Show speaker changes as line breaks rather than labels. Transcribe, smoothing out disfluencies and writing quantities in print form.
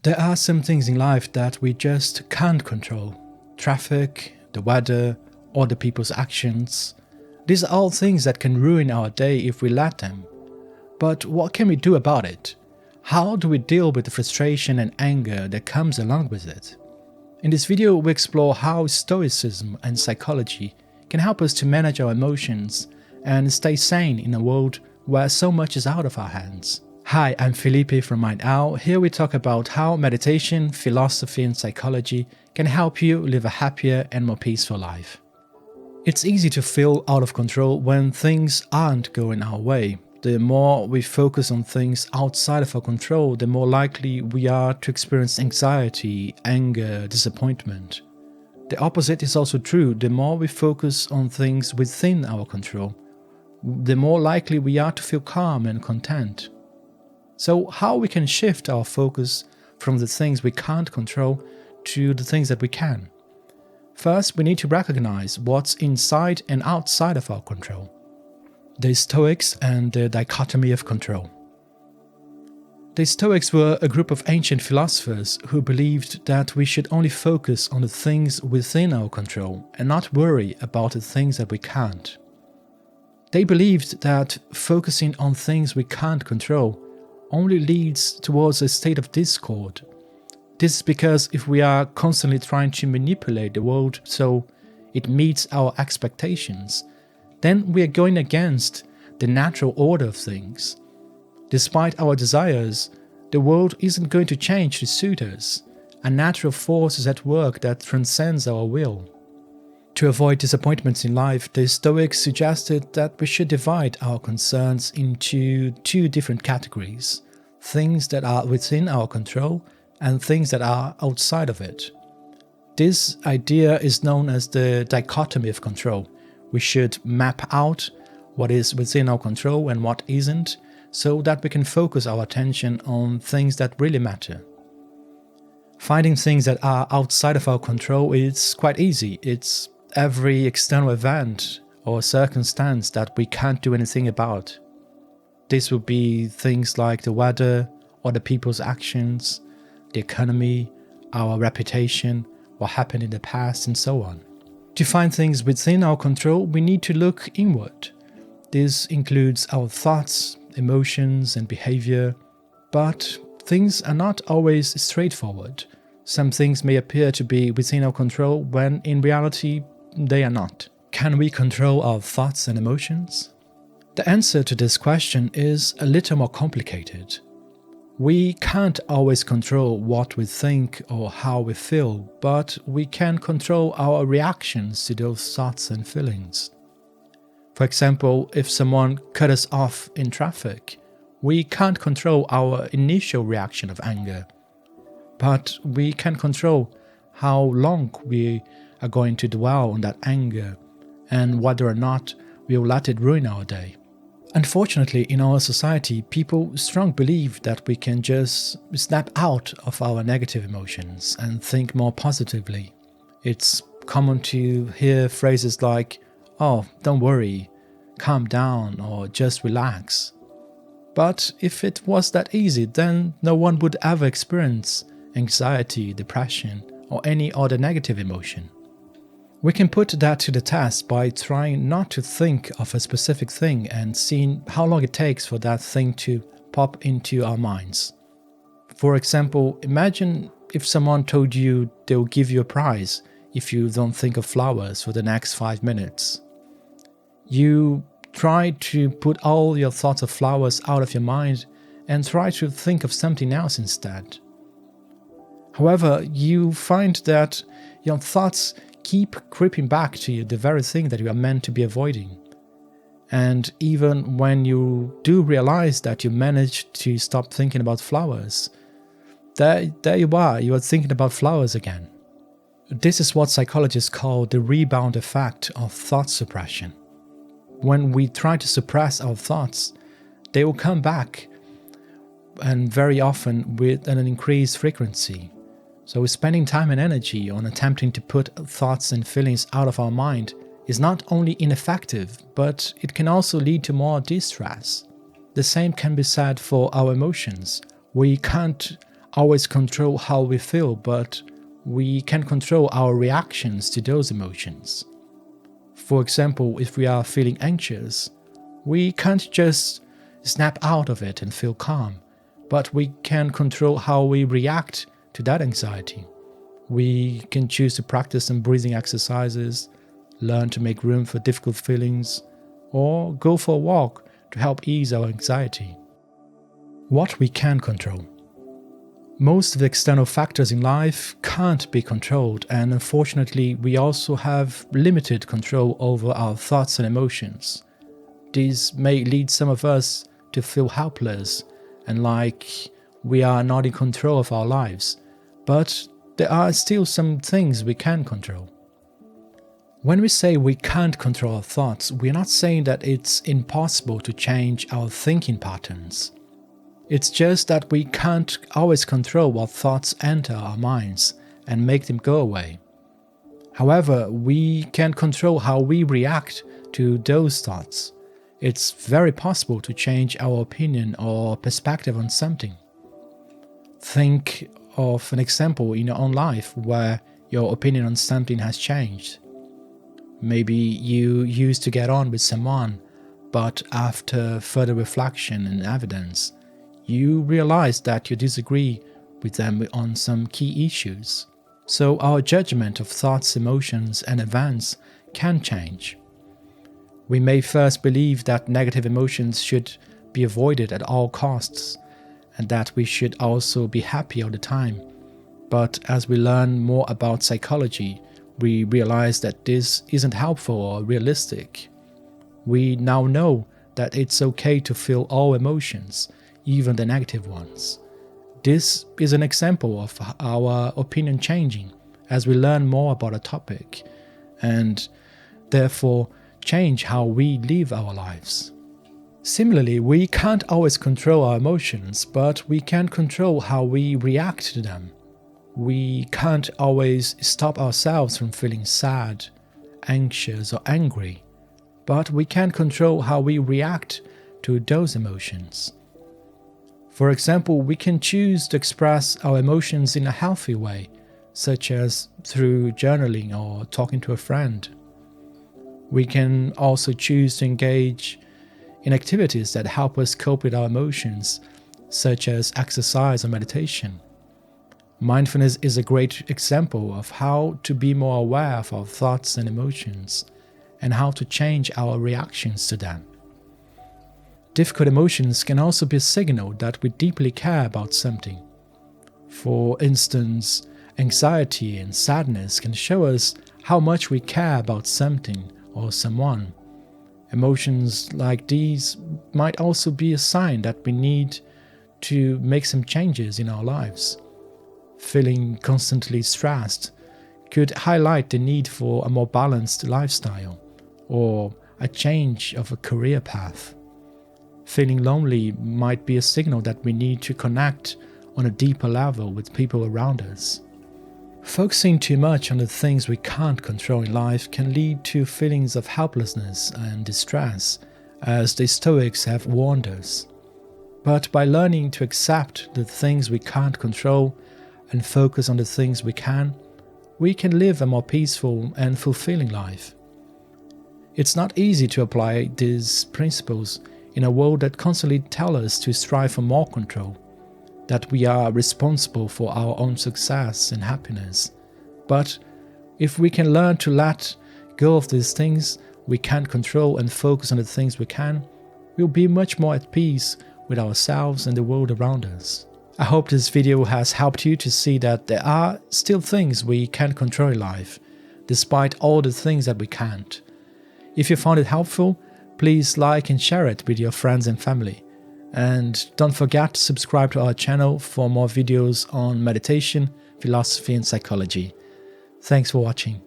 There are some things in life that we just can't control. Traffic, the weather, other people's actions. These are all things that can ruin our day if we let them. But what can we do about it? How do we deal with the frustration and anger that comes along with it? In this video, we explore how Stoicism and psychology can help us to manage our emotions and stay sane in a world where so much is out of our hands. Hi, I'm Felipe from Mind Out. Here we talk about how meditation, philosophy and psychology can help you live a happier and more peaceful life. It's easy to feel out of control when things aren't going our way. The more we focus on things outside of our control, the more likely we are to experience anxiety, anger, disappointment. The opposite is also true. The more we focus on things within our control, the more likely we are to feel calm and content. So how we can shift our focus from the things we can't control to the things that we can? First, we need to recognize what's inside and outside of our control. The Stoics and the dichotomy of control. The Stoics were a group of ancient philosophers who believed that we should only focus on the things within our control and not worry about the things that we can't. They believed that focusing on things we can't control only leads towards a state of discord. This is because if we are constantly trying to manipulate the world so it meets our expectations, then we are going against the natural order of things. Despite our desires, the world isn't going to change to suit us. A natural force is at work that transcends our will. To avoid disappointments in life, the Stoics suggested that we should divide our concerns into two different categories: things that are within our control and things that are outside of it. This idea is known as the dichotomy of control. We should map out what is within our control and what isn't, so that we can focus our attention on things that really matter. Finding things that are outside of our control is quite easy. It's every external event or circumstance that we can't do anything about. This would be things like the weather, other people's actions, the economy, our reputation, what happened in the past, and so on. To find things within our control, we need to look inward. This includes our thoughts, emotions, and behavior, but things are not always straightforward. Some things may appear to be within our control when in reality they are not. Can we control our thoughts and emotions? The answer to this question is a little more complicated. We can't always control what we think or how we feel, but we can control our reactions to those thoughts and feelings. For example, if someone cut us off in traffic, we can't control our initial reaction of anger, but we can control how long we are going to dwell on that anger and whether or not we will let it ruin our day. Unfortunately, in our society, people strongly believe that we can just snap out of our negative emotions and think more positively. It's common to hear phrases like, "Oh, don't worry, calm down," or "just relax." But if it was that easy, then no one would ever experience anxiety, depression, or any other negative emotion. We can put that to the test by trying not to think of a specific thing and seeing how long it takes for that thing to pop into our minds. For example, imagine if someone told you they'll give you a prize if you don't think of flowers for the next 5 minutes. You try to put all your thoughts of flowers out of your mind and try to think of something else instead. However, you find that your thoughts keep creeping back to you, the very thing that you are meant to be avoiding. And even when you do realize that you managed to stop thinking about flowers, there you are thinking about flowers again. This is what psychologists call the rebound effect of thought suppression. When we try to suppress our thoughts, they will come back, and very often with an increased frequency. So spending time and energy on attempting to put thoughts and feelings out of our mind is not only ineffective, but it can also lead to more distress. The same can be said for our emotions. We can't always control how we feel, but we can control our reactions to those emotions. For example, if we are feeling anxious, we can't just snap out of it and feel calm, but we can control how we react to that anxiety. We can choose to practice some breathing exercises, learn to make room for difficult feelings, or go for a walk to help ease our anxiety. What we can control. Most of the external factors in life can't be controlled, and unfortunately we also have limited control over our thoughts and emotions. These may lead some of us to feel helpless and like we are not in control of our lives, but there are still some things we can control. When we say we can't control our thoughts, we're not saying that it's impossible to change our thinking patterns. It's just that we can't always control what thoughts enter our minds and make them go away. However, we can control how we react to those thoughts. It's very possible to change our opinion or perspective on something. Think of an example in your own life where your opinion on something has changed. Maybe you used to get on with someone, but after further reflection and evidence, you realize that you disagree with them on some key issues. So our judgment of thoughts, emotions, and events can change. We may first believe that negative emotions should be avoided at all costs, and that we should also be happy all the time. But as we learn more about psychology, we realize that this isn't helpful or realistic. We now know that it's okay to feel all emotions, even the negative ones. This is an example of our opinion changing as we learn more about a topic, and therefore change how we live our lives. Similarly, we can't always control our emotions, but we can control how we react to them. We can't always stop ourselves from feeling sad, anxious, or angry, but we can control how we react to those emotions. For example, we can choose to express our emotions in a healthy way, such as through journaling or talking to a friend. We can also choose to engage in activities that help us cope with our emotions, such as exercise or meditation. Mindfulness is a great example of how to be more aware of our thoughts and emotions, and how to change our reactions to them. Difficult emotions can also be a signal that we deeply care about something. For instance, anxiety and sadness can show us how much we care about something or someone. Emotions like these might also be a sign that we need to make some changes in our lives. Feeling constantly stressed could highlight the need for a more balanced lifestyle or a change of a career path. Feeling lonely might be a signal that we need to connect on a deeper level with people around us. Focusing too much on the things we can't control in life can lead to feelings of helplessness and distress, as the Stoics have warned us. But by learning to accept the things we can't control and focus on the things we can live a more peaceful and fulfilling life. It's not easy to apply these principles in a world that constantly tells us to strive for more control, that we are responsible for our own success and happiness. But if we can learn to let go of these things we can't control and focus on the things we can, we'll be much more at peace with ourselves and the world around us. I hope this video has helped you to see that there are still things we can control in life, despite all the things that we can't. If you found it helpful, please like and share it with your friends and family. And don't forget to subscribe to our channel for more videos on meditation, philosophy and psychology. Thanks for watching.